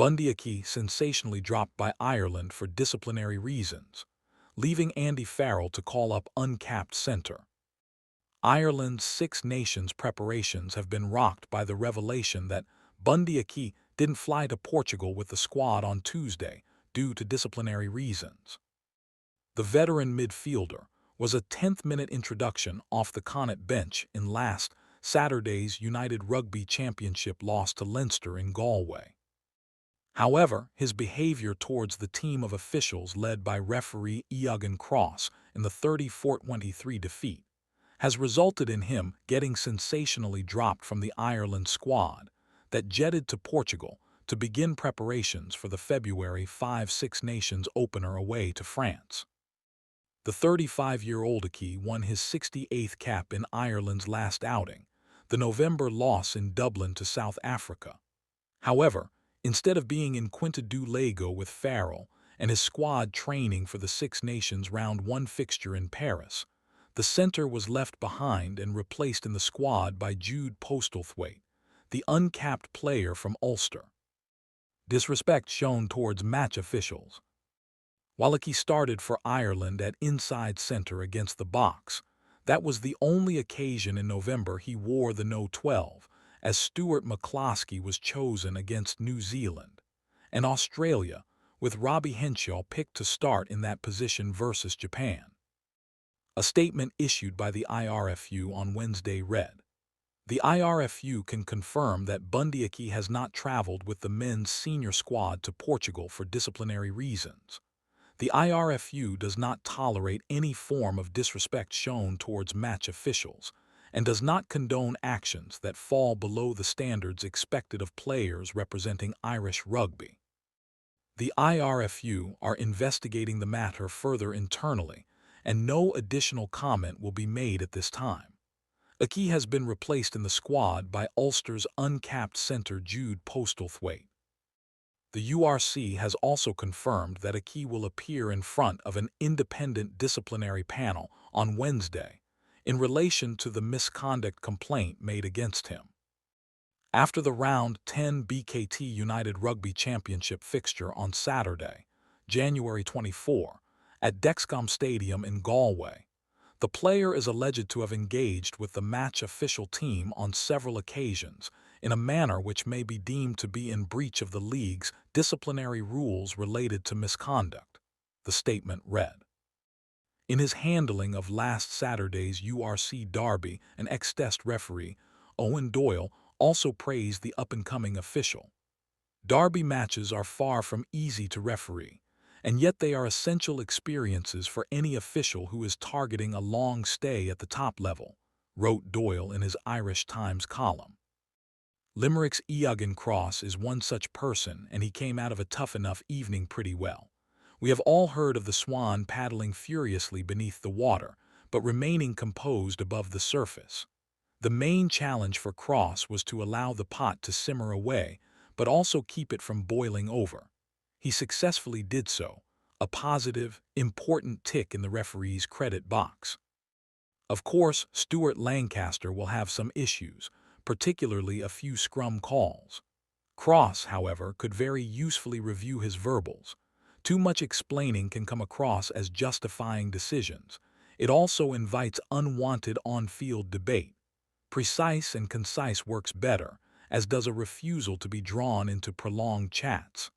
Bundee Aki sensationally dropped by Ireland for disciplinary reasons, leaving Andy Farrell to call up Uncapped center. Ireland's Six Nations preparations have been rocked by the revelation that Bundee Aki didn't fly to Portugal with the squad on Tuesday due to disciplinary reasons. The veteran midfielder was a 10th-minute introduction off the Connacht bench in last Saturday's United Rugby Championship loss to Leinster in Galway. However, his behavior towards the team of officials led by referee Eoghan Cross in the 34-23 defeat has resulted in him getting sensationally dropped from the Ireland squad that jetted to Portugal to begin preparations for the February 5 Six Nations opener away to France. The 35-year-old Aki won his 68th cap in Ireland's last outing, the November loss in Dublin to South Africa. However, instead of being in Quinta do Lago with Farrell and his squad training for the Six Nations Round 1 fixture in Paris, the centre was left behind and replaced in the squad by Jude Postlethwaite, the uncapped player from Ulster. Disrespect shown towards match officials. While Aki started for Ireland at inside centre against the Boks, that was the only occasion in November he wore the No 12, as Stuart McCloskey was chosen against New Zealand and Australia, with Robbie Henshaw picked to start in that position versus Japan. A statement issued by the IRFU on Wednesday read, "The IRFU can confirm that Bundee Aki has not traveled with the men's senior squad to Portugal for disciplinary reasons. The IRFU does not tolerate any form of disrespect shown towards match officials and does not condone actions that fall below the standards expected of players representing Irish rugby. The IRFU are investigating the matter further internally, and no additional comment will be made at this time." Aki has been replaced in the squad by Ulster's uncapped centre Jude Postlethwaite. The URC has also confirmed that Aki will appear in front of an independent disciplinary panel on Wednesday in relation to the misconduct complaint made against him. After the Round 10 BKT United Rugby Championship fixture on Saturday, January 24, at Dexcom Stadium in Galway, the player is alleged to have engaged with the match official team on several occasions in a manner which may be deemed to be in breach of the league's disciplinary rules related to misconduct, the statement read. In his handling of last Saturday's URC derby, an ex-test referee, Owen Doyle, also praised the up-and-coming official. Derby matches are far from easy to referee, and yet they are essential experiences for any official who is targeting a long stay at the top level, wrote Doyle in his Irish Times column. Limerick's Eoghan Cross is one such person, and he came out of a tough enough evening pretty well. We have all heard of the swan paddling furiously beneath the water, but remaining composed above the surface. The main challenge for Cross was to allow the pot to simmer away, but also keep it from boiling over. He successfully did so, a positive, important tick in the referee's credit box. Of course, Stuart Lancaster will have some issues, particularly a few scrum calls. Cross, however, could very usefully review his verbals. Too much explaining can come across as justifying decisions. It also invites unwanted on-field debate. Precise and concise works better, as does a refusal to be drawn into prolonged chats.